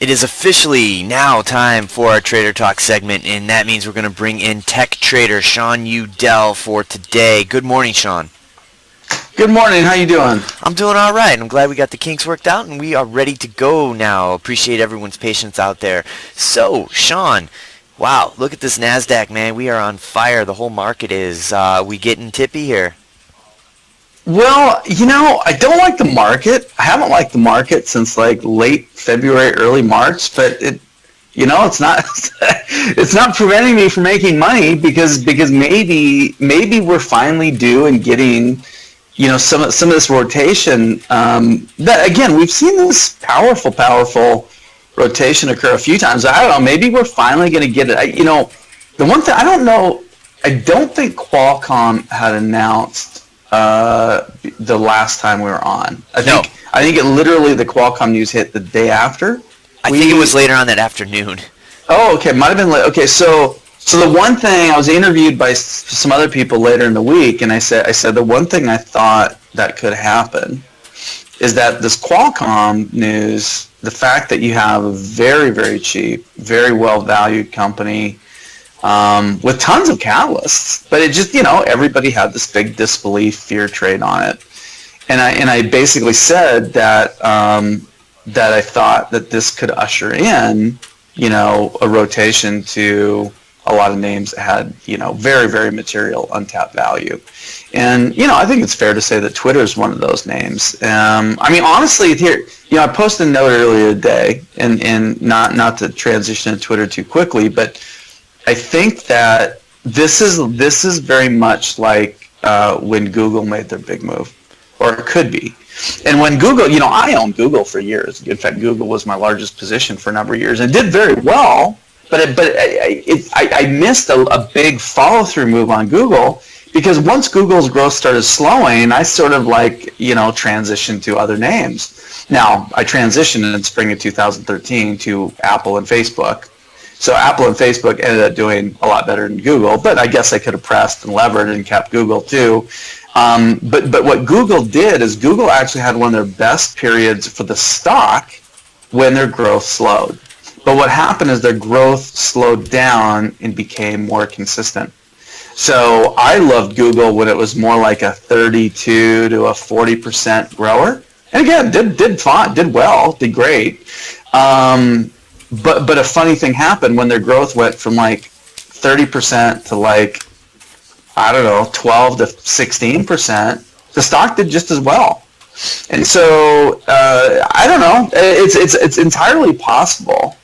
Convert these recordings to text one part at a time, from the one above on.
It is officially now time for our Trader Talk segment, and that means we're going to bring in tech trader Sean Udell for today. Good morning, Sean. Good morning. How you doing? I'm doing all right. I'm glad we got the kinks worked out, and we are ready to go now. Appreciate everyone's patience out there. So, Sean, wow, look at this NASDAQ, man. We are on fire. The whole market is. We getting tippy here? Well, I don't like the market. I haven't liked the market since like late February, early March, but it's not it's not preventing me from making money because maybe we're finally due and getting some of this rotation. That again, we've seen this powerful rotation occur a few times. I don't know. Maybe we're finally going to get it. The one thing I don't know. I don't think Qualcomm had announced the last time we were on. I think it literally the Qualcomm news hit the day after. I think it was later on that afternoon. Oh, okay, might have been late. Okay, so the one thing I was interviewed by some other people later in the week, and I said the one thing I thought that could happen is that this Qualcomm news, the fact that you have a very, very cheap, very well valued company. With tons of catalysts, but it just, everybody had this big disbelief, fear trade on it. And I basically said that I thought that this could usher in, a rotation to a lot of names that had, very, very material untapped value. And, I think it's fair to say that Twitter is one of those names. Honestly, here, I posted a note earlier today, and not to transition to Twitter too quickly, but I think that this is very much like when Google made their big move, or it could be. And when Google, I owned Google for years. In fact, Google was my largest position for a number of years and did very well. But I missed a big follow-through move on Google because once Google's growth started slowing, I sort of transitioned to other names. Now, I transitioned in spring of 2013 to Apple and Facebook. So Apple and Facebook ended up doing a lot better than Google, but I guess I could have pressed and levered and kept Google too. But what Google did is Google actually had one of their best periods for the stock when their growth slowed. But what happened is their growth slowed down and became more consistent. So I loved Google when it was more like a 32 to a 40% grower. And again, did fine, did well, did great. But a funny thing happened when their growth went from 30% to 12 to 16%. The stock did just as well, and so I don't know. It's entirely possible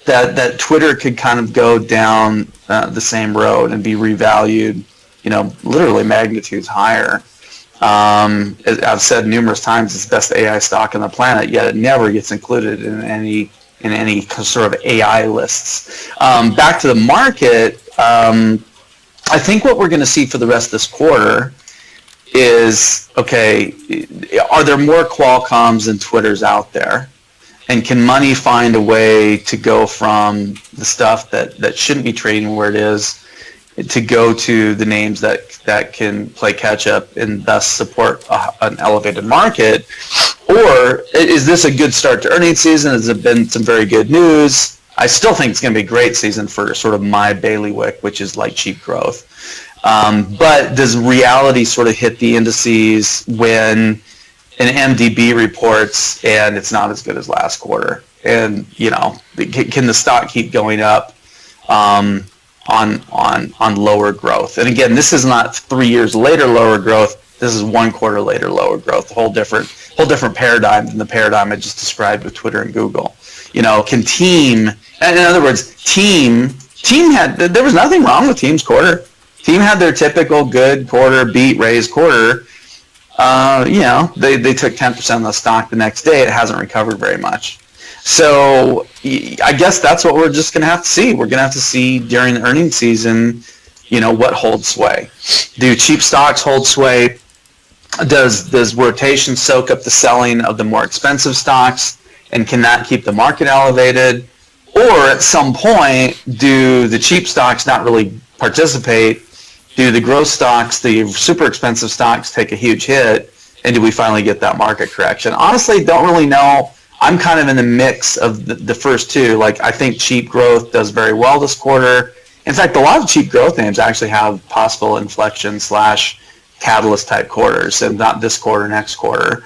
that Twitter could kind of go down the same road and be revalued, literally magnitudes higher. As I've said numerous times, it's the best AI stock on the planet, yet it never gets included in any sort of AI lists. Back to the market, I think what we're going to see for the rest of this quarter is, okay, are there more Qualcomms and Twitters out there? And can money find a way to go from the stuff that shouldn't be trading where it is to go to the names that can play catch up and thus support an elevated market? Or is this a good start to earnings season? Has it been some very good news? I still think it's going to be a great season for sort of my bailiwick, which is cheap growth. But does reality sort of hit the indices when an MDB reports and it's not as good as last quarter? And, can the stock keep going up on lower growth? And again, this is not 3 years later lower growth. This is 1 quarter later lower growth, a whole different paradigm than the paradigm I just described with Twitter and Google. Can Team, in other words, Team had, there was nothing wrong with Team's quarter. Team had their typical good quarter, beat, raise quarter. They took 10% of the stock the next day. It hasn't recovered very much. So I guess that's what we're just going to have to see. We're going to have to see during the earnings season, what holds sway. Do cheap stocks hold sway? Does rotation soak up the selling of the more expensive stocks, and can that keep the market elevated? Or at some point, do the cheap stocks not really participate? Do the growth stocks, the super expensive stocks, take a huge hit? And do we finally get that market correction? Honestly, don't really know. I'm kind of in the mix of the first two. Like, I think cheap growth does very well this quarter. In fact, a lot of cheap growth names actually have possible inflection / catalyst type quarters, and not this quarter, next quarter.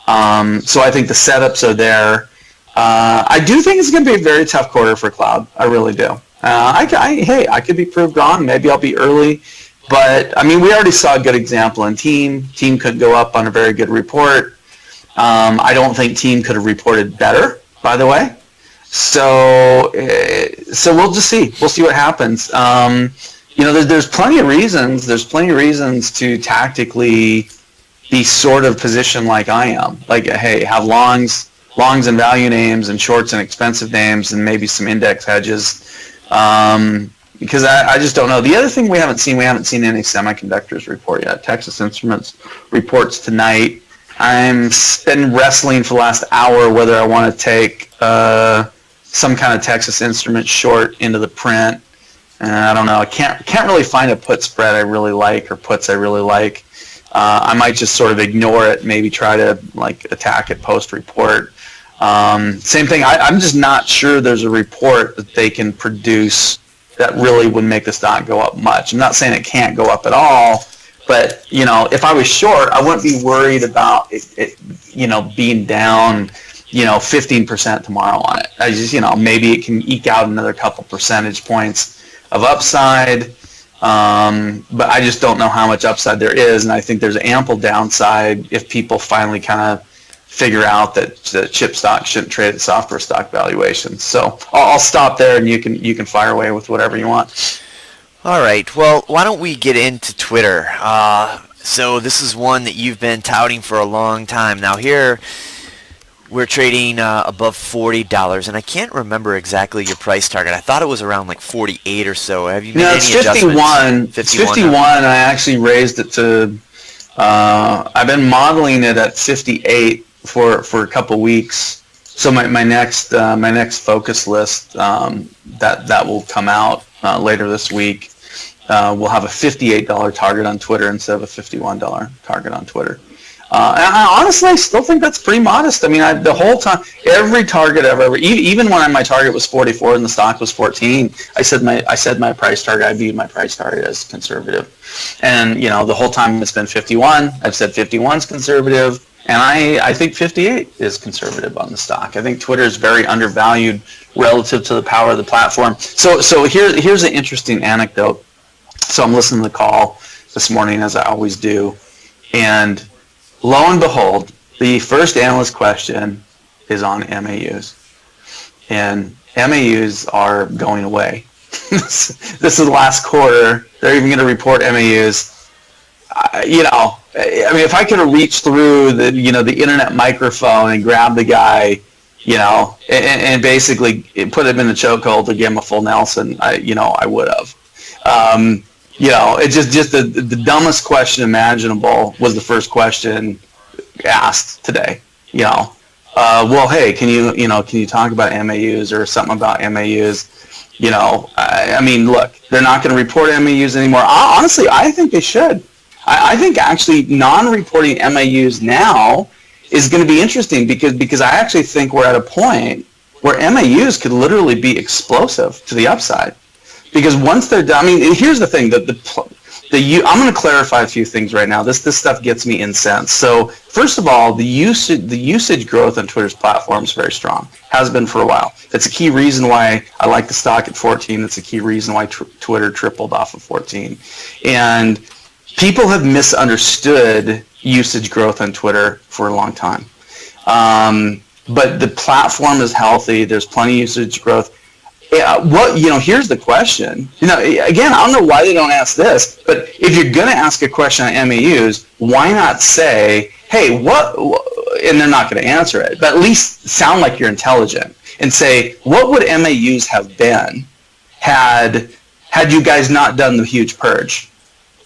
So I think the setups are there. I do think it's going to be a very tough quarter for cloud. I really do. I could be proved wrong. Maybe I'll be early. But, I mean, we already saw a good example in Team. Team could go up on a very good report. I don't think Team could have reported better, by the way. So we'll just see. We'll see what happens. There's plenty of reasons. There's plenty of reasons to tactically be sort of positioned like I am. Like, hey, have longs and value names and shorts and expensive names and maybe some index hedges. Because I just don't know. The other thing we haven't seen any semiconductors report yet. Texas Instruments reports tonight. I'm been wrestling for the last hour whether I want to take some kind of Texas Instruments short into the print. I don't know. I can't really find a put spread I really like or puts I really like. I might just sort of ignore it, maybe try to attack it post-report. Same thing. I'm just not sure there's a report that they can produce that really would make the stock go up much. I'm not saying it can't go up at all, but if I was short, I wouldn't be worried about it being down 15% tomorrow on it. I just maybe it can eke out another couple percentage points of upside, but I just don't know how much upside there is, and I think there's ample downside if people finally kind of figure out that the chip stock shouldn't trade at software stock valuations. So I'll stop there, and you can fire away with whatever you want. All right. Well, why don't we get into Twitter? So this is one that you've been touting for a long time. Now here we're trading above $40, and I can't remember exactly your price target. I thought it was around like 48 or so. Have you made any adjustments? It's 51. I actually raised it to. I've been modeling it at 58 for a couple weeks. So my next focus list that will come out later this week. We'll have a $58 target on Twitter instead of a $51 target on Twitter. And I still think that's pretty modest. I mean, the whole time, every target I've ever, even when my target was 44 and the stock was 14, I said my price target, I viewed my price target as conservative. And, the whole time it's been 51. I've said 51 is conservative, and I think 58 is conservative on the stock. I think Twitter is very undervalued relative to the power of the platform. So here's an interesting anecdote. So I'm listening to the call this morning, as I always do, and lo and behold, the first analyst question is on MAUs. And MAUs are going away. This is the last quarter. They're even going to report MAUs. If I could have reached through the internet microphone and grabbed the guy, and basically put him in the chokehold to give him a full Nelson, I would have. It's just the dumbest question imaginable was the first question asked today. Well, hey, can you talk about MAUs or something about MAUs? Look, they're not going to report MAUs anymore. Honestly, I think they should. I think actually non-reporting MAUs now is going to be interesting because I actually think we're at a point where MAUs could literally be explosive to the upside. Because once they're done, here's the thing, I'm going to clarify a few things right now. This stuff gets me incensed. So first of all, the usage growth on Twitter's platform is very strong. Has been for a while. It's a key reason why I like the stock at 14. It's a key reason why Twitter tripled off of 14. And people have misunderstood usage growth on Twitter for a long time. But the platform is healthy. There's plenty of usage growth. Here's the question. Again, I don't know why they don't ask this, but if you're going to ask a question on MAUs, why not say, hey, what, and they're not going to answer it, but at least sound like you're intelligent and say, what would MAUs have been had you guys not done the huge purge?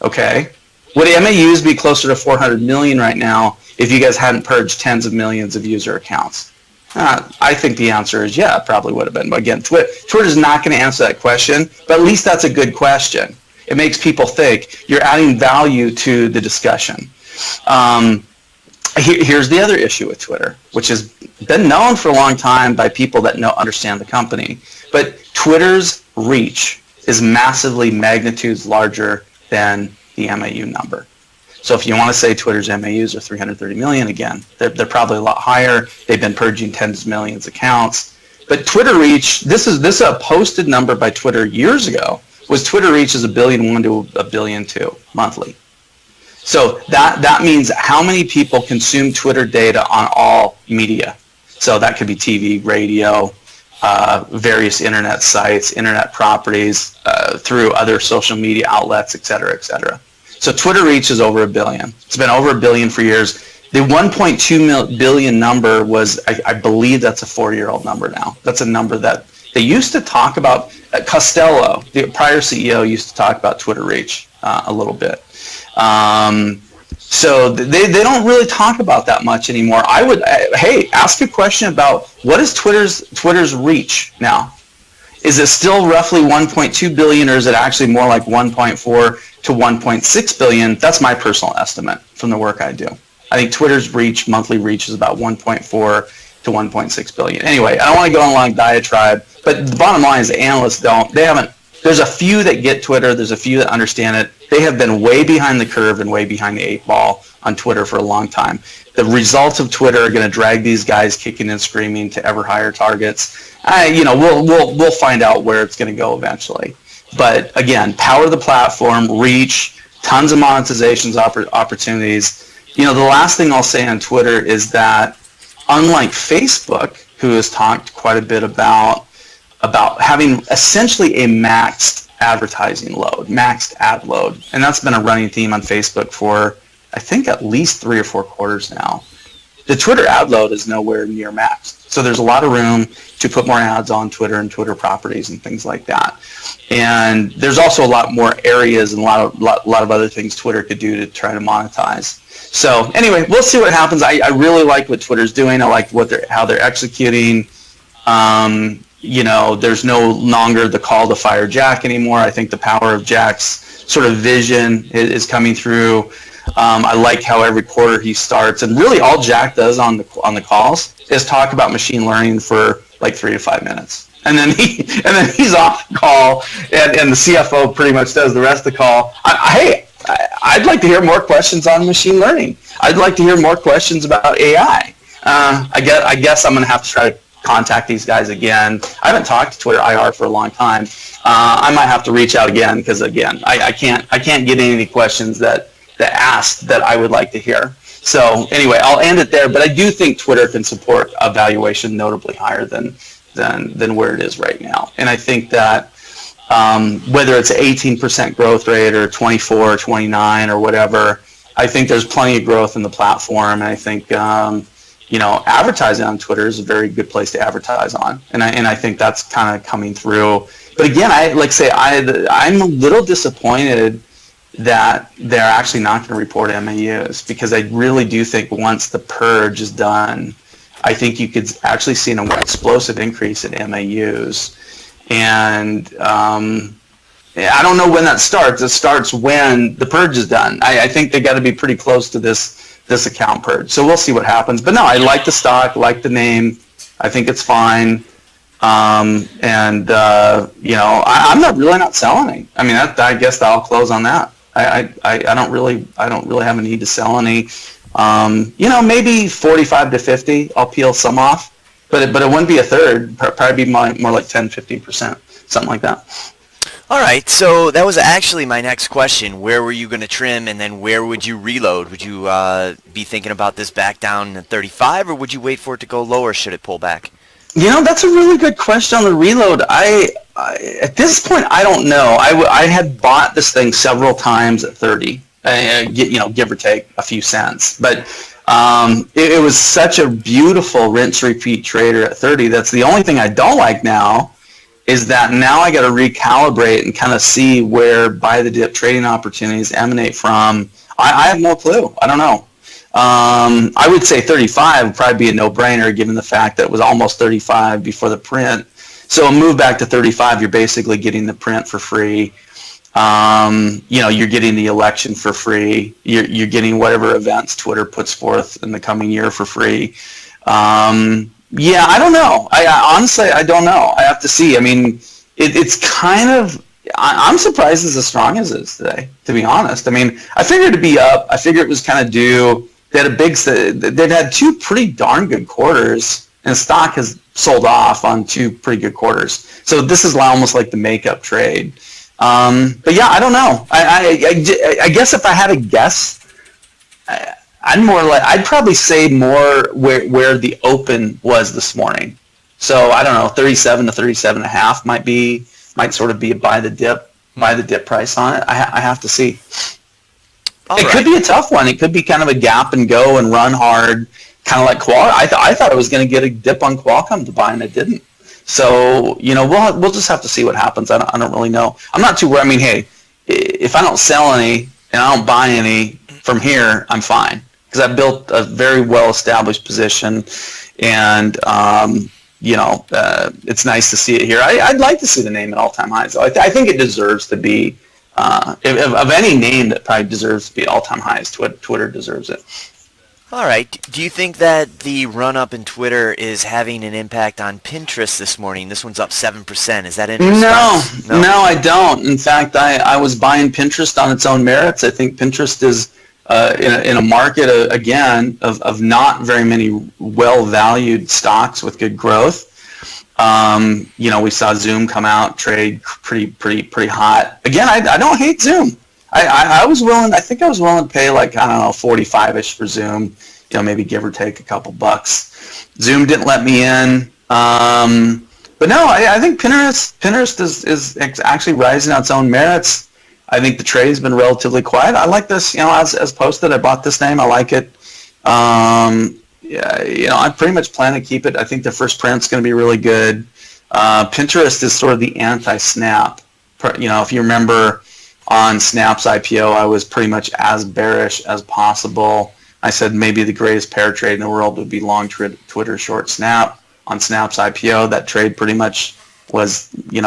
Okay? Would MAUs be closer to 400 million right now if you guys hadn't purged tens of millions of user accounts? I think the answer is yeah, it probably would have been. But again, Twitter's not going to answer that question, but at least that's a good question. It makes people think. You're adding value to the discussion. Here's the other issue with Twitter, which has been known for a long time by people that understand the company. But Twitter's reach is massively magnitudes larger than the MAU number. So if you want to say Twitter's MAUs are 330 million, again, they're probably a lot higher. They've been purging tens of millions of accounts. But Twitter reach, this is a posted number by Twitter years ago, was Twitter reach is 1.1 billion to 1.2 billion monthly. So that means how many people consume Twitter data on all media. So that could be TV, radio, various internet sites, internet properties, through other social media outlets, et cetera, et cetera. So Twitter reach is over 1 billion. It's been over 1 billion for years. The 1.2 billion number was, I believe that's a 4-year-old number now. That's a number that they used to talk about. Costello, the prior CEO, used to talk about Twitter reach a little bit. So they don't really talk about that much anymore. Hey, ask a question about what is Twitter's reach now? Is it still roughly 1.2 billion, or is it actually more like 1.4 to 1.6 billion? That's my personal estimate from the work I do. I think Twitter's monthly reach is about 1.4 to 1.6 billion. Anyway, I don't want to go on a long diatribe, but the bottom line is the analysts there's a few that get Twitter, there's a few that understand it. They have been way behind the curve and way behind the 8 ball on Twitter for a long time. The results of Twitter are going to drag these guys kicking and screaming to ever higher targets. We'll find out where it's going to go eventually. But again, power of the platform, reach, tons of monetizations opportunities. The last thing I'll say on Twitter is that unlike Facebook, who has talked quite a bit about having essentially a maxed advertising load, maxed ad load, and that's been a running theme on Facebook for I think at least 3 or 4 quarters now. The Twitter ad load is nowhere near maxed. So there's a lot of room to put more ads on Twitter and Twitter properties and things like that. And there's also a lot more areas and a lot of other things Twitter could do to try to monetize. So anyway, we'll see what happens. I really like what Twitter's doing. I like how they're executing. There's no longer the call to fire Jack anymore. I think the power of Jack's sort of vision is coming through. I like how every quarter he starts, and really all Jack does on the calls is talk about machine learning for like 3 to 5 minutes, and then he's off the call, and the CFO pretty much does the rest of the call. I'd like to hear more questions on machine learning. I'd like to hear more questions about AI. I guess I'm going to have to try to contact these guys again. I haven't talked to Twitter IR for a long time. I might have to reach out again because again, I can't get any questions that asked that I would like to hear. So anyway, I'll end it there. But I do think Twitter can support a valuation notably higher than where it is right now. And I think that whether it's an 18% growth rate or 24, 29 or whatever, I think there's plenty of growth in the platform. And I think advertising on Twitter is a very good place to advertise on. And I think that's kind of coming through. But again, I'm a little disappointed that they're actually not going to report MAUs, because I really do think once the purge is done, I think you could actually see an explosive increase in MAUs. And I don't know when that starts. It starts when the purge is done. I think they got to be pretty close to this account purge. So we'll see what happens. But no, I like the stock, like the name. I think it's fine. I'm not selling any. I mean, I guess I'll close on that. I don't really have a need to sell any. Maybe 45 to 50. I'll peel some off, but it wouldn't be a third. Probably be more like 10, 15%, something like that. All right, so that was actually my next question. Where were you going to trim, and then where would you reload? Would you be thinking about this back down to 35, or would you wait for it to go lower should it pull back? That's a really good question on the reload. At this point, I don't know. I had bought this thing several times at 30, give or take a few cents. But it was such a beautiful rinse-repeat trader at 30. That's the only thing I don't like now, is that now I got to recalibrate and kind of see where buy-the-dip trading opportunities emanate from. I have no clue. I don't know. I would say 35 would probably be a no-brainer given the fact that it was almost 35 before the print. So a move back to 35, you're basically getting the print for free. You're getting the election for free. You're getting whatever events Twitter puts forth in the coming year for free. I don't know. I honestly, I don't know. I have to see. I mean, it's kind of, I'm surprised it's as strong as it is today, to be honest. I mean, I figured it'd be up. I figured it was kind of due. They've had two pretty darn good quarters, and the stock has sold off on two pretty good quarters. So this is almost like the makeup trade. But yeah, I don't know. I guess if I had a guess, I'd probably say more where the open was this morning. So I don't know, 37 to 37 and a half might sort of be a buy the dip price on it. I have to see. It could be a tough one. It could be kind of a gap and go and run hard, kind of like Qualcomm. I thought I was going to get a dip on Qualcomm to buy, and it didn't. So we'll just have to see what happens. I don't really know. I'm not too worried. I mean, hey, if I don't sell any and I don't buy any from here, I'm fine because I built a very well established position, and it's nice to see it here. I'd like to see the name at all-time highs. So I think it deserves to be. Of any name that probably deserves to be all-time highs, Twitter deserves it. All right. Do you think that the run-up in Twitter is having an impact on Pinterest this morning? This one's up 7%. Is that interesting? No, I don't. In fact, I was buying Pinterest on its own merits. I think Pinterest is in a market, again, of not very many well-valued stocks with good growth. We saw Zoom come out, trade pretty hot. Again, I don't hate Zoom. I think I was willing to pay like, I don't know, 45-ish for Zoom, maybe give or take a couple bucks. Zoom didn't let me in. But no, I think Pinterest is actually rising on its own merits. I think the trade has been relatively quiet. I like this, as posted, I bought this name. I like it. I pretty much plan to keep it. I think the first print's going to be really good. Pinterest is sort of the anti-Snap. If you remember on Snap's IPO, I was pretty much as bearish as possible. I said maybe the greatest pair trade in the world would be long Twitter, short Snap. On Snap's IPO, that trade pretty much was, I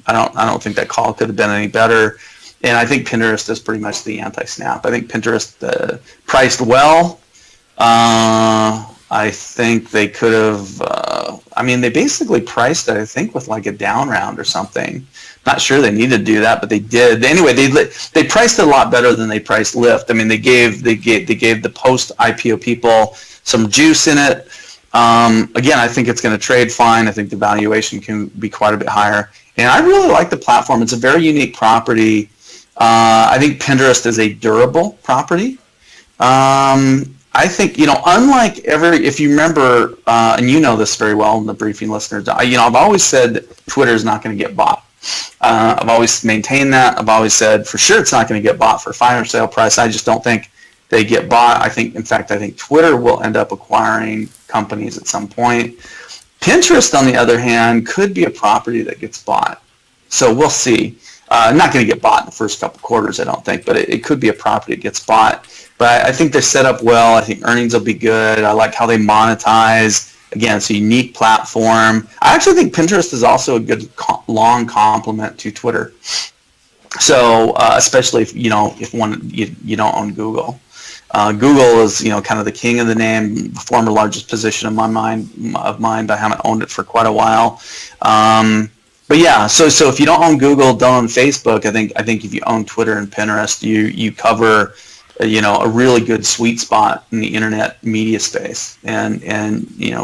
don't think that call could have been any better. And I think Pinterest is pretty much the anti-Snap. I think Pinterest priced well. I think they could have, they basically priced it, I think, with like a down round or something. Not sure they needed to do that, but they did. Anyway, they priced it a lot better than they priced Lyft. I mean, they gave the post-IPO people some juice in it. Again, I think it's going to trade fine. I think the valuation can be quite a bit higher. And I really like the platform. It's a very unique property. I think Pinterest is a durable property. I think, unlike if you remember, and you know this very well in the briefing listeners, I've always said that Twitter is not going to get bought. I've always maintained that. I've always said for sure it's not going to get bought for a fire sale price. I just don't think they get bought. I think Twitter will end up acquiring companies at some point. Pinterest, on the other hand, could be a property that gets bought. So we'll see. Not going to get bought in the first couple quarters, I don't think, but it could be a property that gets bought. But I think they're set up well. I think earnings will be good. I like how they monetize. Again, it's a unique platform. I actually think Pinterest is also a good long complement to Twitter. So especially if you don't own Google. Google is kind of the king of the name, former largest position of mine, but I haven't owned it for quite a while. But yeah, so if you don't own Google, don't own Facebook. I think if you own Twitter and Pinterest, you cover a really good sweet spot in the internet media space, and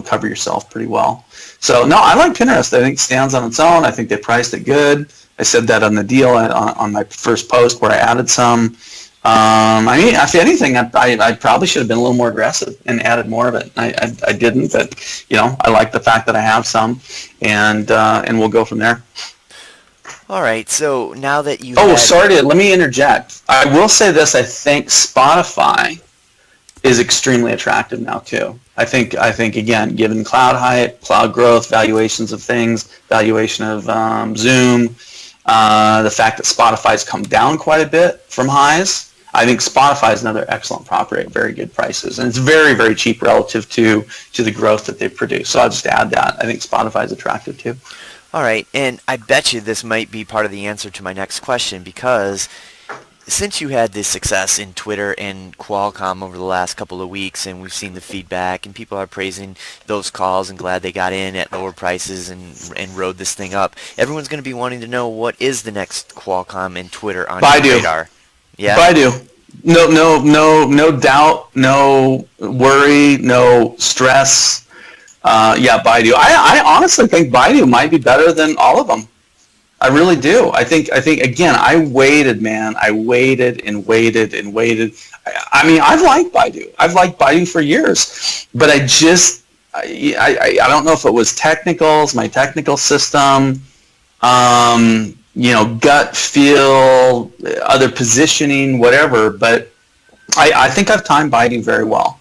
cover yourself pretty well. So no, I like Pinterest. I think it stands on its own. I think they priced it good. I said that on the deal on my first post where I added some. If anything, I probably should have been a little more aggressive and added more of it. I didn't, but I like the fact that I have some, and we'll go from there. All right. So now that you let me interject. I will say this: I think Spotify is extremely attractive now too. I think again, given cloud hype, cloud growth, valuations of things, valuation of Zoom, the fact that Spotify's come down quite a bit from highs. I think Spotify is another excellent property at very good prices, and it's very, very cheap relative to the growth that they produce. So I'll just add that. I think Spotify is attractive too. All right, and I bet you this might be part of the answer to my next question, because since you had this success in Twitter and Qualcomm over the last couple of weeks, and we've seen the feedback, and people are praising those calls and glad they got in at lower prices and rode this thing up, everyone's going to be wanting to know, what is the next Qualcomm and Twitter on your radar? Yeah? BIDU. No doubt, no worry, no stress. Yeah, BIDU. I honestly think BIDU might be better than all of them. I really do. I think again, I waited, man. I waited and waited and waited. I mean, I've liked BIDU. I've liked BIDU for years, but I don't know if it was technicals, my technical system, gut feel, other positioning, whatever. But I think I've timed BIDU very well.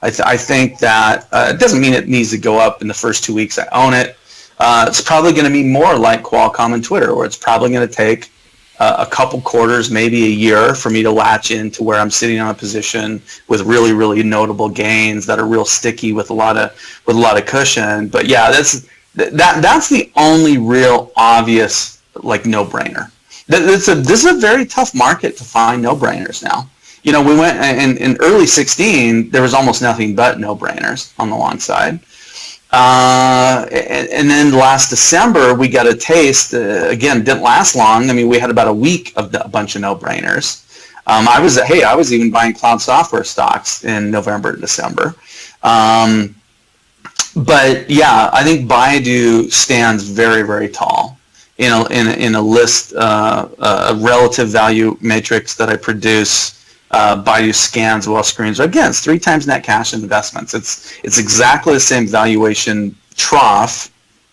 I think that it doesn't mean it needs to go up in the first 2 weeks I own it. It's probably going to be more like Qualcomm and Twitter, where it's probably going to take a couple quarters, maybe a year, for me to latch into where I'm sitting on a position with really, really notable gains that are real sticky with a lot of cushion. But yeah, that's the only real obvious no-brainer. This is a very tough market to find no-brainers now. We went in early 16, there was almost nothing but no-brainers on the long side. And then last December, we got a taste. Again, didn't last long. I mean, we had about a week of a bunch of no-brainers. I was even buying cloud software stocks in November, December. But yeah, I think BIDU stands very, very tall in a list, a relative value matrix that I produce. BIDU scans well screens. Again, it's 3 times net cash investments. It's exactly the same valuation trough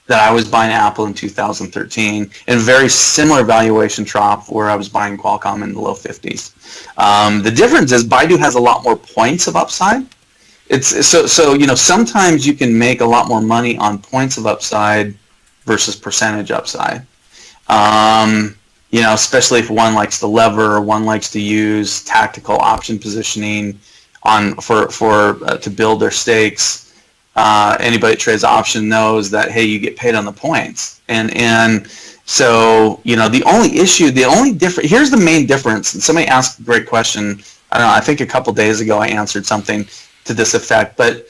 that I was buying Apple in 2013, and very similar valuation trough where I was buying Qualcomm in the low 50s. The difference is BIDU has a lot more points of upside. It's so sometimes you can make a lot more money on points of upside versus percentage upside. Especially if one likes to lever, or one likes to use tactical option positioning to build their stakes. Anybody that trades option knows that, hey, you get paid on the points. And so, here's the main difference. And somebody asked a great question. I don't know, I think a couple days ago I answered something to this effect, but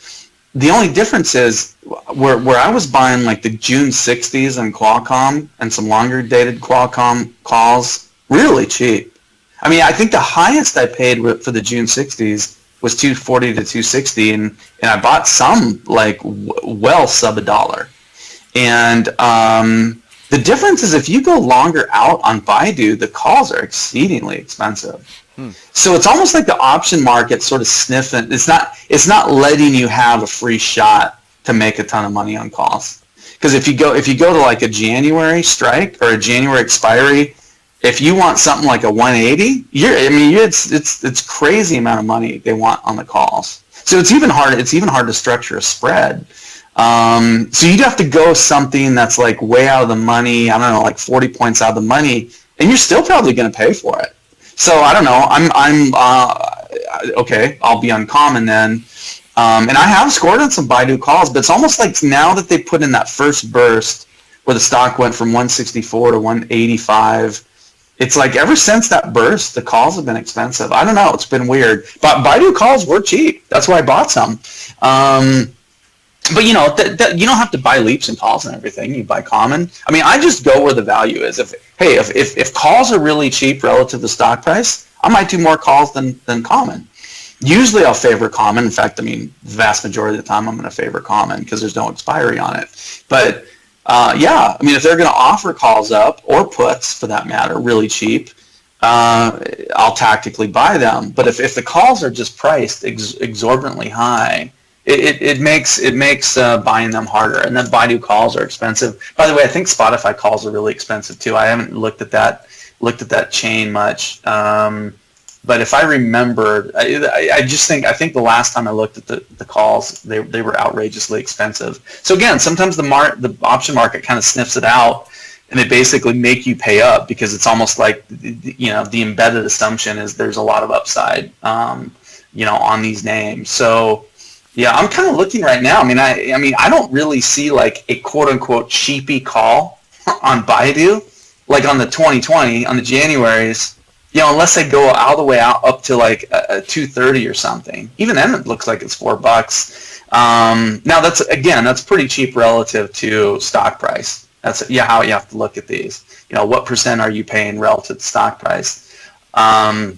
the only difference is where I was buying the June 60s on Qualcomm and some longer dated Qualcomm calls really cheap. I mean, I think the highest I paid for the June 60s was $240 to $260, and I bought some well sub $1. And the difference is if you go longer out on BIDU, the calls are exceedingly expensive. So it's almost like the option market sort of sniffing. It's not letting you have a free shot to make a ton of money on calls. Because if you go to a January strike or a January expiry, if you want something like a 180, it's crazy amount of money they want on the calls. So it's even hard to structure a spread. So you'd have to go something that's way out of the money. I don't know, 40 points out of the money, and you're still probably going to pay for it. So I don't know. Okay. I'll be uncommon then, and I have scored on some BIDU calls. But it's almost like now that they put in that first burst where the stock went from 164 to 185. It's like ever since that burst, the calls have been expensive. I don't know. It's been weird. But BIDU calls were cheap. That's why I bought some. But you don't have to buy leaps and calls and everything. You buy common. I mean, I just go where the value is. If calls are really cheap relative to stock price, I might do more calls than common. Usually I'll favor common. In fact, the vast majority of the time I'm going to favor common because there's no expiry on it. But if they're going to offer calls up, or puts for that matter, really cheap, I'll tactically buy them. But if the calls are just priced exorbitantly high, it makes buying them harder. And then BIDU calls are expensive. By the way, I think Spotify calls are really expensive too. I haven't looked at that chain much. But if I remember, I think the last time I looked at the calls, they were outrageously expensive. So again, sometimes the option market kind of sniffs it out, and they basically make you pay up because it's almost like the embedded assumption is there's a lot of upside on these names. So yeah, I'm kind of looking right now. I mean, I don't really see a quote unquote cheapy call on Baidu, like on the 2020, on the Januaries, unless they go all the way out up to like a 230 or something. Even then, it looks like it's $4. Now that's pretty cheap relative to stock price. That's how you have to look at these. What percent are you paying relative to stock price? But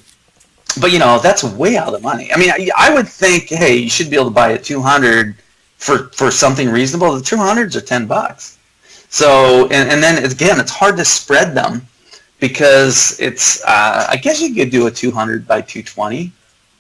that's way out of the money. I mean, I would think, hey, you should be able to buy at 200 for something reasonable. The 200s are $10. So and then again, it's hard to spread them because it's I guess you could do a 200 by 220. I mean,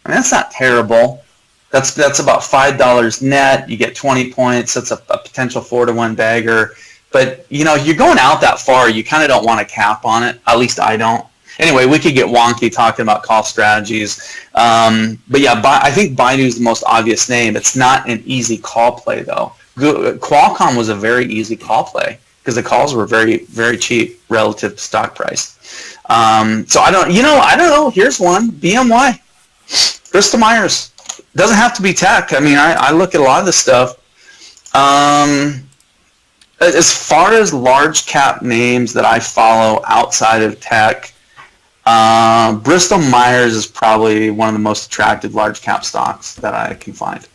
that's not terrible. That's about $5 net. You get 20 points. That's a potential 4-to-1 bagger. But you're going out that far. You kind of don't want a cap on it. At least I don't. Anyway, we could get wonky talking about call strategies. But yeah, I think Baidu is the most obvious name. It's not an easy call play though. Qualcomm was a very easy call play because the calls were very, very cheap relative to stock price. So I don't know. Here's one, BMY, Bristol Myers. Doesn't have to be tech. I mean, I look at a lot of this stuff. As far as large cap names that I follow outside of tech, Bristol Myers is probably one of the most attractive large cap stocks that I can find.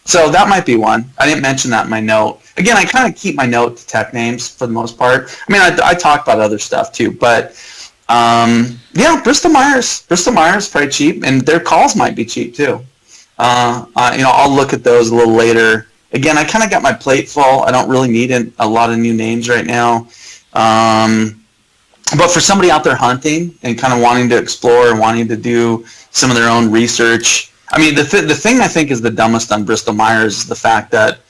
So that might be one. I didn't mention that in my note. Again, I kind of keep my note to tech names for the most part. I mean, I talk about other stuff too, but yeah, Bristol Myers pretty cheap, and their calls might be cheap too. I'll look at those a little later. Again, I kind of got my plate full. I don't really need a lot of new names right now. But for somebody out there hunting and kind of wanting to explore and wanting to do some of their own research, I mean, the thing I think is the dumbest on Bristol Myers is the fact that,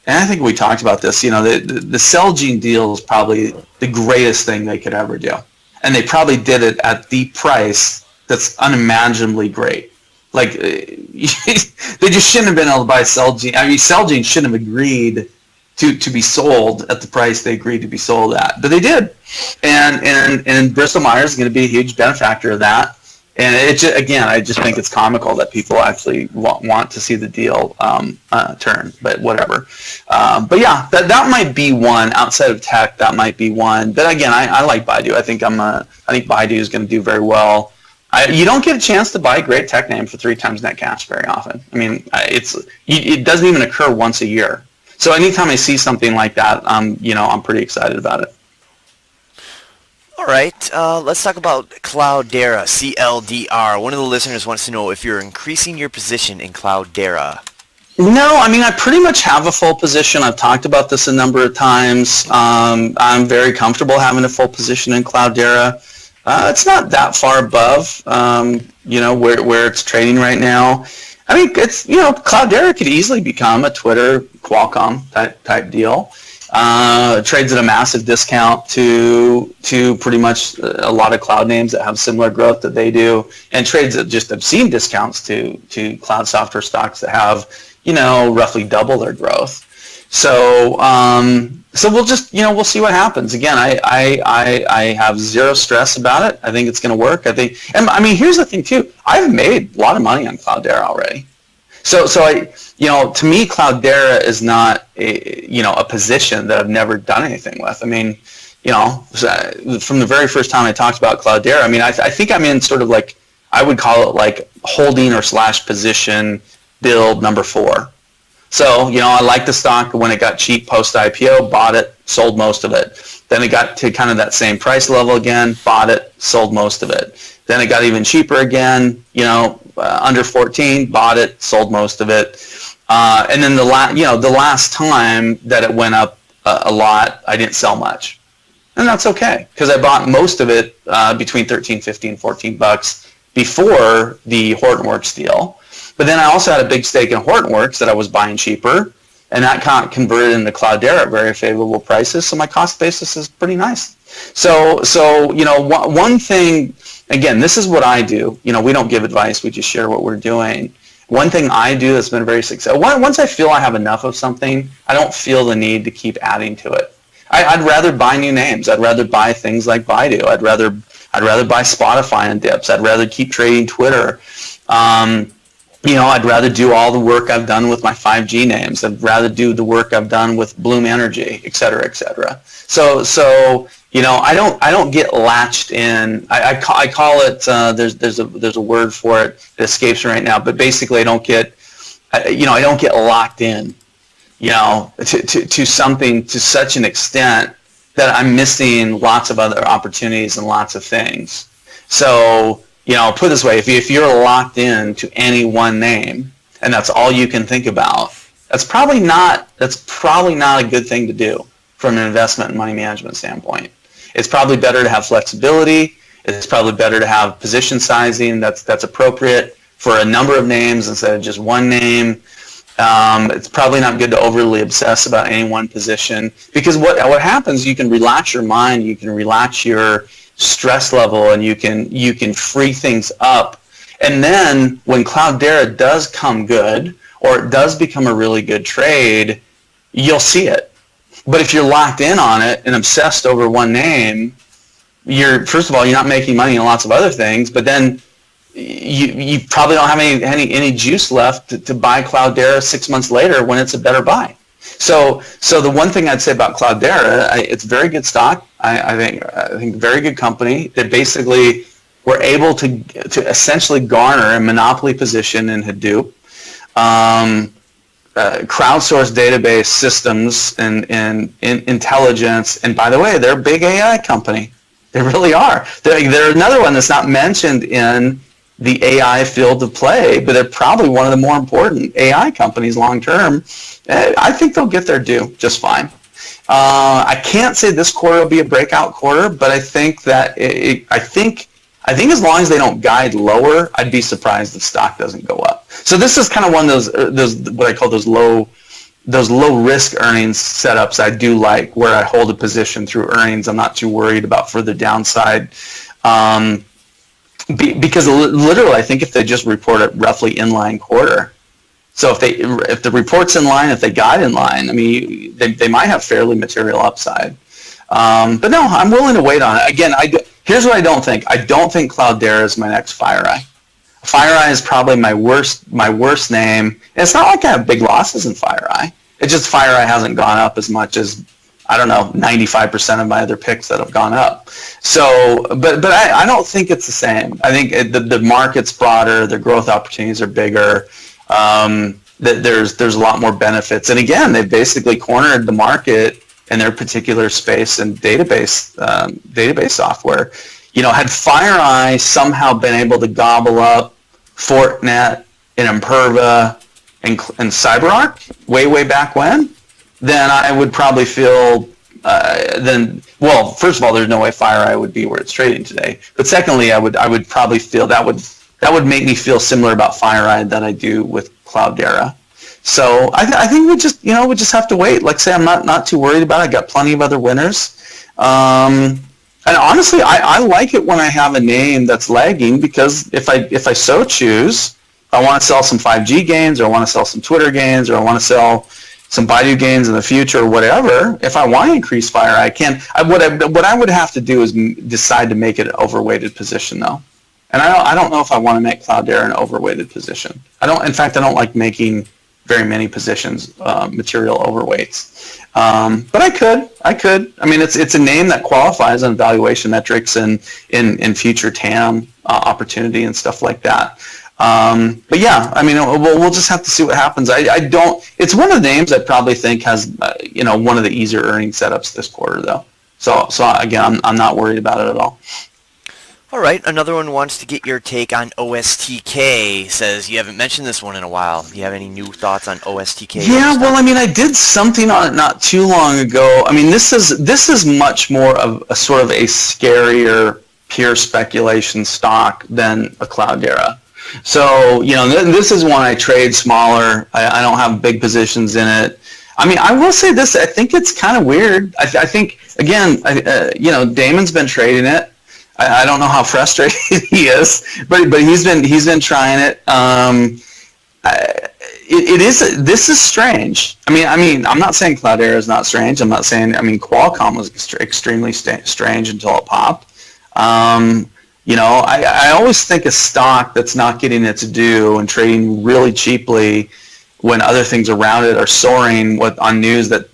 and I think we talked about this, the Celgene deal is probably the greatest thing they could ever do. And they probably did it at the price that's unimaginably great. Like, they just shouldn't have been able to buy Celgene. I mean, Celgene shouldn't have agreed to be sold at the price they agreed to be sold at, but they did. And Bristol Myers is going to be a huge benefactor of that. And I just think it's comical that people actually want to see the deal turn, but whatever. But yeah, that might be one outside of tech. That might be one. But again, I like Baidu. I think Baidu is going to do very well. You don't get a chance to buy a great tech name for 3 times net cash very often. I mean, it doesn't even occur once a year. So anytime I see something like that, I'm pretty excited about it. All right, let's talk about CLDR, CLDR. One of the listeners wants to know if you're increasing your position in CLDR. No, I mean, I pretty much have a full position. I've talked about this a number of times. I'm very comfortable having a full position in CLDR. It's not that far above, where it's trading right now. I mean, it's, CLDR could easily become a Twitter Qualcomm type deal. Trades at a massive discount to pretty much a lot of cloud names that have similar growth that they do, and trades at just obscene discounts to cloud software stocks that have, roughly double their growth. So we'll just, we'll see what happens. Again, I have zero stress about it. I think it's going to work. I mean, here's the thing too. I've made a lot of money on CLDR already. So to me, CLDR is not a position that I've never done anything with. I mean, from the very first time I talked about CLDR, I mean, I think I'm in sort of like, I would call it like holding or / position build number 4. So, I liked the stock when it got cheap post-IPO, bought it, sold most of it. Then it got to kind of that same price level again, bought it, sold most of it. Then it got even cheaper again, under 14, bought it, sold most of it. And then the last time that it went up a lot, I didn't sell much. And that's okay, because I bought most of it between 13, 15, 14 bucks before the Hortonworks deal. But then I also had a big stake in Hortonworks that I was buying cheaper, and that converted into CLDR at very favorable prices. So my cost basis is pretty nice. So one thing, again, this is what I do. We don't give advice. We just share what we're doing. One thing I do that's been very successful, once I feel I have enough of something, I don't feel the need to keep adding to it. I'd rather buy new names. I'd rather buy things like Baidu. I'd rather buy Spotify and dips. I'd rather keep trading Twitter. I'd rather do all the work I've done with my 5G names. I'd rather do the work I've done with Bloom Energy, et cetera, et cetera. So I don't get latched in. I call it. There's a word for it that escapes me right now. But basically, I don't get locked in. To something to such an extent that I'm missing lots of other opportunities and lots of things. So, put it this way, if you're locked in to any one name and that's all you can think about, that's probably not a good thing to do from an investment and money management standpoint. It's probably better to have flexibility. It's probably better to have position sizing that's appropriate for a number of names instead of just one name. It's probably not good to overly obsess about any one position, because what happens, you can relax your mind, you can relax your stress level, and you can free things up. And then when Cloudera does come good, or it does become a really good trade, you'll see it. But if you're locked in on it and obsessed over one name, first of all, you're not making money in lots of other things, but then you probably don't have any juice left to buy Cloudera 6 months later when it's a better buy. So the one thing I'd say about Cloudera, it's very good stock. I think very good company. They basically were able to essentially garner a monopoly position in Hadoop, crowdsourced database systems and intelligence. And by the way, they're a big AI company. They really are. They're another one that's not mentioned in the AI field of play, but they're probably one of the more important AI companies long term. I think they'll get their due just fine. I can't say this quarter will be a breakout quarter, but I think that I think as long as they don't guide lower, I'd be surprised if stock doesn't go up. So this is kind of one of those what I call those low risk earnings setups I do like, where I hold a position through earnings. I'm not too worried about further downside. Because literally, I think if they just report a roughly inline quarter, so if the report's in line, if they guide in line, I mean, they might have fairly material upside. But no, I'm willing to wait on it. Again, here's what I don't think. I don't think Cloudera is my next FireEye. FireEye is probably my worst name. And it's not like I have big losses in FireEye. It's just FireEye hasn't gone up as much as, I don't know, 95% of my other picks that have gone up. So, but I don't think it's the same. I think the market's broader, the growth opportunities are bigger. There's a lot more benefits. And again, they've basically cornered the market in their particular space and database software. Had FireEye somehow been able to gobble up Fortinet and Imperva and CyberArk way back when, then I would probably feel, first of all, there's no way FireEye would be where it's trading today. But secondly, I would probably feel that would make me feel similar about FireEye that I do with Cloudera. So I think we just have to wait. Like I say, I'm not too worried about it. I got plenty of other winners. And honestly, I like it when I have a name that's lagging, because if I so choose, I want to sell some 5G gains, or I want to sell some Twitter gains, or I want to sell some BIDU gains in the future, or whatever. If I want to increase FireEye, I can. What I would have to do is decide to make it an overweighted position, though. And I don't know if I want to make Cloudera an overweighted position. In fact, I don't like making very many positions material overweights. But I could. I mean, it's a name that qualifies on valuation metrics and in future TAM opportunity and stuff like that. But yeah, I mean, we'll just have to see what happens. It's one of the names I probably think has, one of the easier earnings setups this quarter, though. So again, I'm not worried about it at all. All right, another one wants to get your take on OSTK. Says you haven't mentioned this one in a while. Do you have any new thoughts on OSTK? Yeah, well, I mean, I did something on it not too long ago. I mean, this is much more of a sort of a scarier pure speculation stock than a Cloudera. So, this is one I trade smaller. I don't have big positions in it. I mean, I will say this. I think it's kind of weird. I think, again, Damon's been trading it. I don't know how frustrated he is, but he's been trying it. This is strange. I mean, I'm not saying Cloudera is not strange. I'm not saying. I mean, Qualcomm was extremely strange until it popped. I always think a stock that's not getting its due and trading really cheaply when other things around it are soaring on news that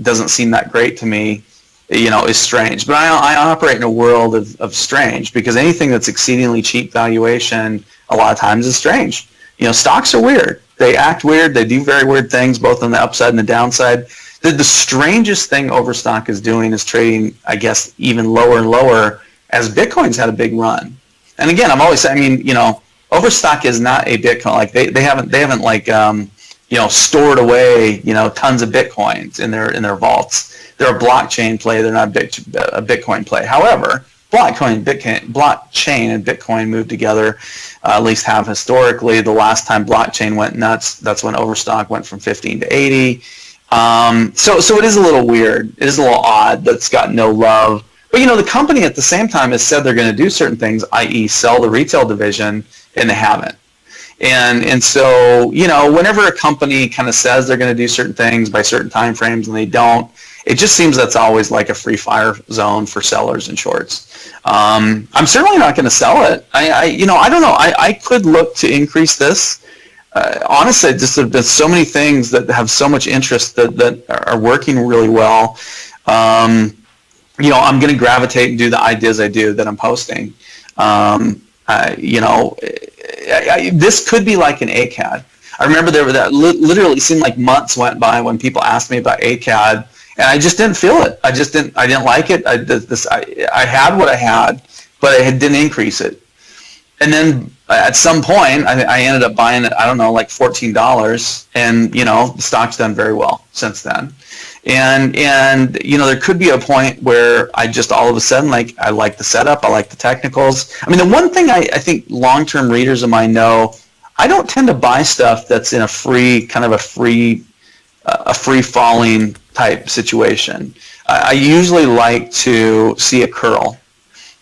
doesn't seem that great to me, is strange. But I operate in a world of strange, because anything that's exceedingly cheap valuation a lot of times is strange. Stocks are weird. They act weird. They do very weird things, both on the upside and the downside. The strangest thing Overstock is doing is trading, I guess, even lower and lower as Bitcoin's had a big run. And again, I'm always saying, Overstock is not a Bitcoin. Like they haven't like stored away tons of Bitcoins in their vaults. They're a blockchain play. They're not a Bitcoin play. However, blockchain and Bitcoin moved together, at least have historically. The last time blockchain went nuts, that's when Overstock went from 15 to 80. So it is a little weird. It is a little odd that it's got no love. But the company at the same time has said they're going to do certain things, i.e. sell the retail division, and they haven't. And so, whenever a company kind of says they're going to do certain things by certain time frames and they don't, it just seems that's always like a free fire zone for sellers and shorts. I'm certainly not going to sell it. I don't know. I could look to increase this. Honestly, just there have been so many things that have so much interest that are working really well. I'm going to gravitate and do the ideas I do that I'm posting. This could be like an ACAD. I remember literally seemed like months went by when people asked me about ACAD, and I just didn't feel it. I didn't like it. I had what I had, but I didn't increase it. And then at some point, I ended up buying it, I don't know, like $14, and the stock's done very well since then. And there could be a point where I just all of a sudden, like, I like the setup, I like the technicals. I mean, the one thing I think long-term readers of mine know, I don't tend to buy stuff that's in a free falling type situation. I usually like to see a curl.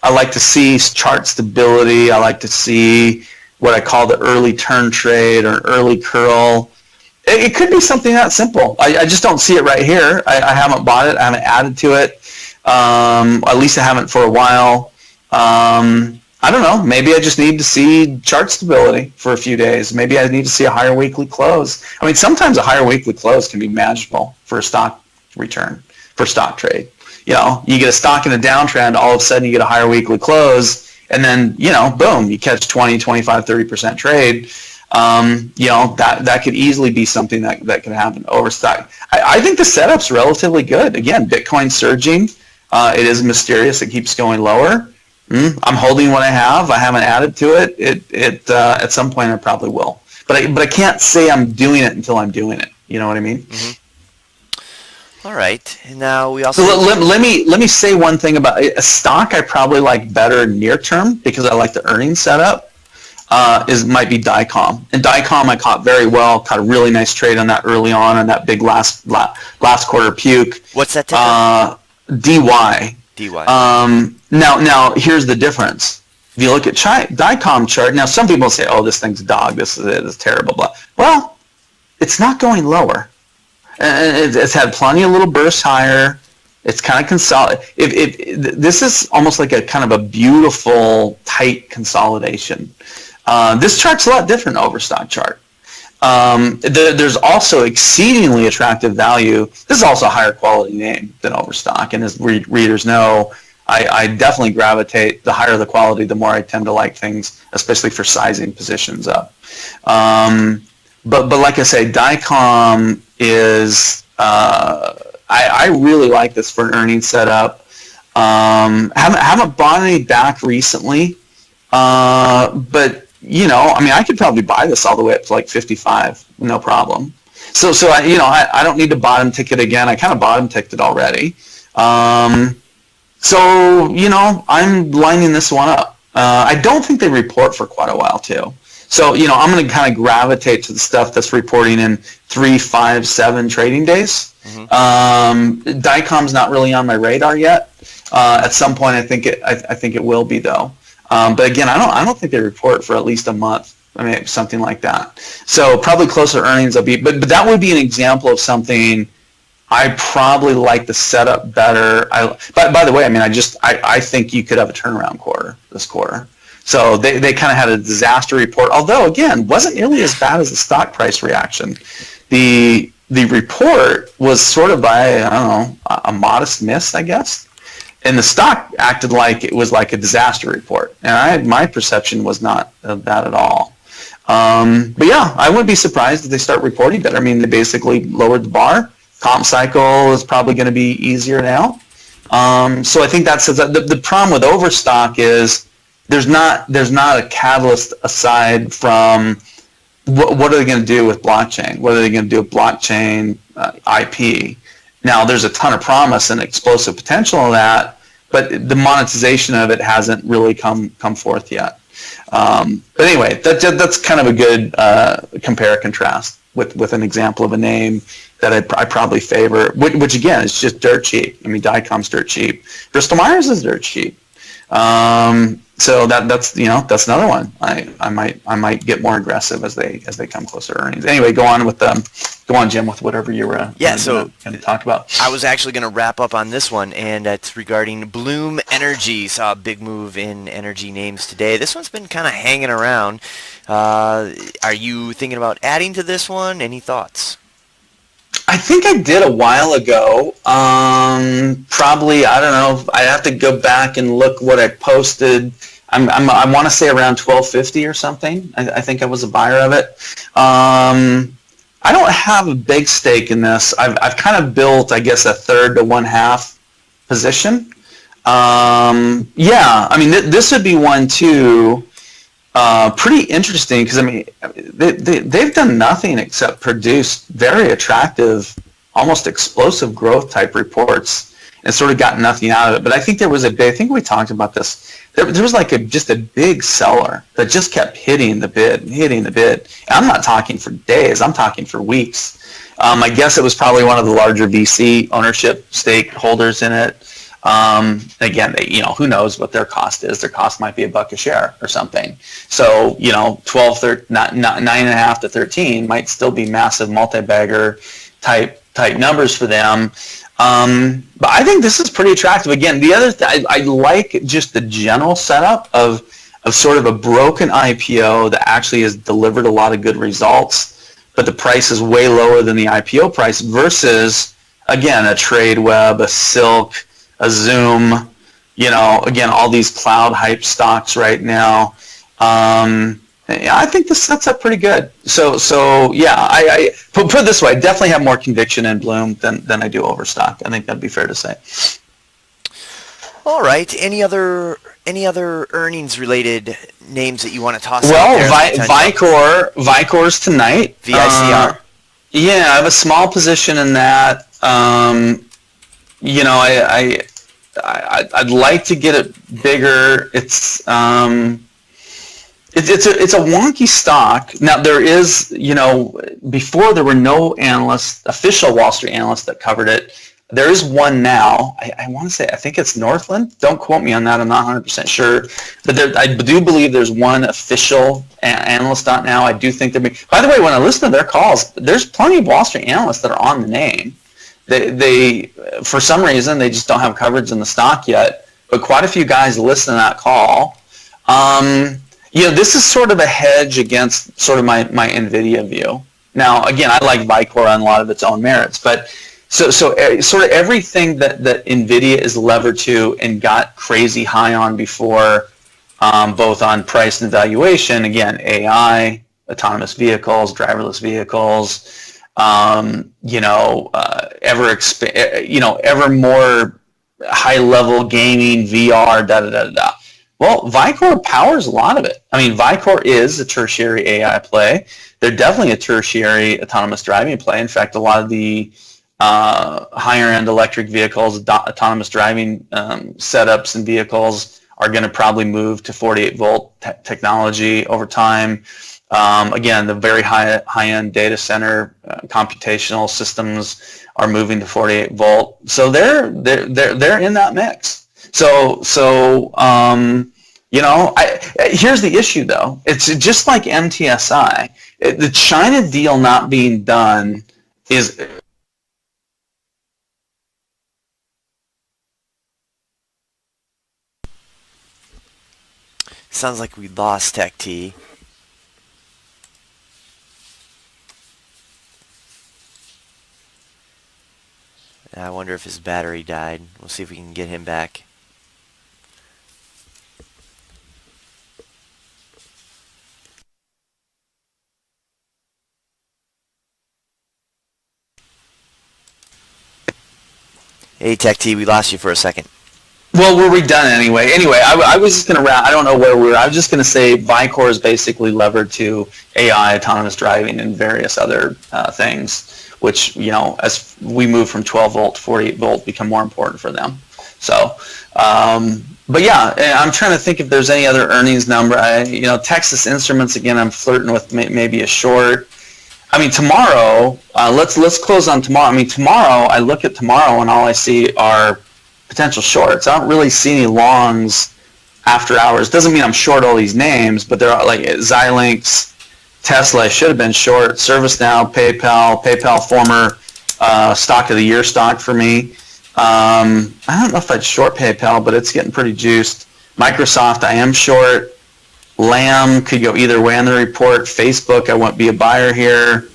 I like to see chart stability. I like to see what I call the early turn trade or early curl. It could be something that simple. I just don't see it right here. I haven't bought it. I haven't added to it. At least I haven't for a while. I don't know. Maybe I just need to see chart stability for a few days. Maybe I need to see a higher weekly close. I mean, sometimes a higher weekly close can be magical for a stock return, for stock trade. You get a stock in a downtrend, all of a sudden you get a higher weekly close, and then, boom, you catch 20, 25, 30% trade. That could easily be something that could happen. Overstock. I think the setup's relatively good. Again, Bitcoin surging. It is mysterious. It keeps going lower. I'm holding what I have. I haven't added to it. At some point I probably will. But I can't say I'm doing it until I'm doing it. You know what I mean? Mm-hmm. All right. And now we also... So let me say one thing about a stock I probably like better near term, because I like the earnings setup, might be DICOM. And DICOM I caught very well, caught a really nice trade on that early on that big last quarter puke. What's that ticker? DY. DY. Now here's the difference. If you look at DICOM chart, now some people say, oh, this thing's a dog, this is it, it's terrible, blah. Well, it's not going lower. It's had plenty of little bursts higher. It's kind of consolidated. This is almost like a kind of a beautiful, tight consolidation. This chart's a lot different than Overstock chart. There's also exceedingly attractive value. This is also a higher quality name than Overstock, and as readers know, I definitely gravitate. The higher the quality, the more I tend to like things, especially for sizing positions up. But like I say, DICOM is I really like this for an earnings setup. Haven't bought any back recently, but I could probably buy this all the way up to like 55, no problem. So I don't need to bottom tick it again. I kind of bottom ticked it already. I'm lining this one up. I don't think they report for quite a while too. So, I'm going to kind of gravitate to the stuff that's reporting in 3, 5, 7 trading days. Mm-hmm. DICOM's not really on my radar yet. At some point, I think it will be though. But again, I don't think they report for at least a month. I mean, something like that. So probably closer earnings will be, but that would be an example of something I probably like the setup better. By the way, I mean, I think you could have a turnaround quarter this quarter. So they kind of had a disaster report, although again, wasn't nearly as bad as the stock price reaction. The report was sort of by, I don't know, a modest miss, I guess. And the stock acted like it was like a disaster report. And my perception was not that at all. But yeah, I wouldn't be surprised if they start reporting better. I mean, they basically lowered the bar. Comp cycle is probably going to be easier now. So I think that says that the problem with Overstock is there's not a catalyst aside from what are they going to do with blockchain? What are they going to do with blockchain IP? Now, there's a ton of promise and explosive potential in that, but the monetization of it hasn't really come forth yet. But anyway, that's kind of a good compare contrast with an example of a name that I probably favor, which again is just dirt cheap. I mean, Dicom's dirt cheap. Bristol Myers is dirt cheap. So that's another one. I might get more aggressive as they come closer to earnings. Anyway, go on, Jim, with whatever you were going to talk about. I was actually going to wrap up on this one, and it's regarding Bloom Energy. Saw a big move in energy names today. This one's been kind of hanging around. Are you thinking about adding to this one? Any thoughts? I think I did a while ago. Probably, I don't know. I have to go back and look what I posted. I want to say around 1250 or something. I think I was a buyer of it. I don't have a big stake in this. I've kind of built, I guess, a third to one half position. Yeah, I mean, this would be one too. Pretty interesting because I mean they've done nothing except produce very attractive, almost explosive growth type reports and sort of got nothing out of it. But I think I think we talked about this. There was like just a big seller that just kept hitting the bid. And I'm not talking for days. I'm talking for weeks. I guess it was probably one of the larger VC ownership stakeholders in it. Again, who knows what their cost is? Their cost might be $1 a share or something. So, 9.5 to 13 might still be massive multi-bagger type numbers for them. But I think this is pretty attractive. Again, the other I like just the general setup of sort of a broken IPO that actually has delivered a lot of good results, but the price is way lower than the IPO price versus, again, a TradeWeb, a Silk, a Zoom, again, all these cloud hype stocks right now. I think this sets up pretty good. So yeah, I put it this way, I definitely have more conviction in Bloom than I do Overstock. I think that'd be fair to say. All right. Any other earnings related names that you want to toss out there? Vicor's tonight. VICR. Yeah, I have a small position in that. I'd like to get it bigger. It's a wonky stock. Now there is, before there were no analysts, official Wall Street analysts that covered it. There is one now. I want to say, I think it's Northland. Don't quote me on that. I'm not 100% sure. But I do believe there's one official analyst out now. I do think by the way, when I listen to their calls, there's plenty of Wall Street analysts that are on the name. They for some reason, they just don't have coverage in the stock yet, but quite a few guys listen to that call. This is sort of a hedge against sort of my NVIDIA view. Now, again, I like VICR on a lot of its own merits, but so sort of everything that NVIDIA is levered to and got crazy high on before, both on price and valuation, again, AI, autonomous vehicles, driverless vehicles, ever more high-level gaming, VR, Well, VICR powers a lot of it. I mean, VICR is a tertiary AI play. They're definitely a tertiary autonomous driving play. In fact, a lot of the higher-end electric vehicles, autonomous driving setups and vehicles are going to probably move to 48-volt technology over time. Again, the very high-end data center computational systems are moving to 48-volt. So they're in that mix. Here's the issue though. It's just like MTSI. The China deal not being done is Sounds like we lost TECHT. I wonder if his battery died. We'll see if we can get him back. Hey, TECHT, we lost you for a second. Well, were we done anyway? Anyway, I was just going to wrap. I don't know where we were. I was just going to say VICR is basically levered to AI, autonomous driving, and various other things, which, you know, as we move from 12 volt to 48 volt, become more important for them. So, but yeah, I'm trying to think if there's any other earnings number. You know, Texas Instruments, again, I'm flirting with maybe a short. I mean, tomorrow, let's close on tomorrow. I mean, tomorrow, I look at tomorrow and all I see are potential shorts. I don't really see any longs after hours. Doesn't mean I'm short all these names, but they're like Xilinx, Tesla, I should have been short, ServiceNow, PayPal former stock of the year stock for me. I don't know if I'd short PayPal, but it's getting pretty juiced. Microsoft, I am short. Lamb could go either way on the report. Facebook, I won't be a buyer here.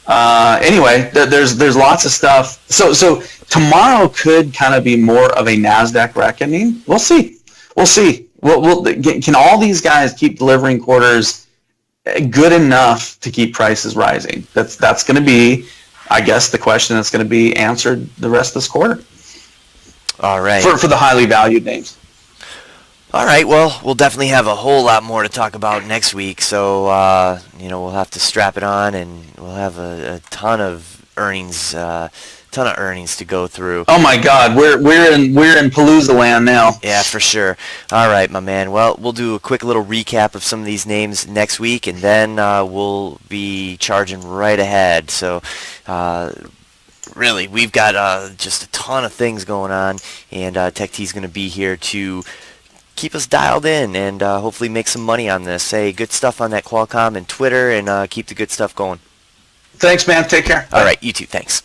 Anyway, there's lots of stuff. So tomorrow could kind of be more of a NASDAQ reckoning. We'll see. Can all these guys keep delivering quarters good enough to keep prices rising? That's going to be, I guess, the question that's going to be answered the rest of this quarter. All right. For the highly valued names. All right, well, we'll definitely have a whole lot more to talk about next week, so, you know, we'll have to strap it on, and we'll have a ton of earnings to go through. Oh my God, we're in Palooza land now. Yeah, for sure. All right, my man. Well, we'll do a quick little recap of some of these names next week, and then we'll be charging right ahead. So, really, we've got just a ton of things going on, and TECHT's going to be here to keep us dialed in and hopefully make some money on this. Hey, good stuff on that Qualcomm and Twitter, and keep the good stuff going. Thanks, man. Take care. All right, you too. Thanks.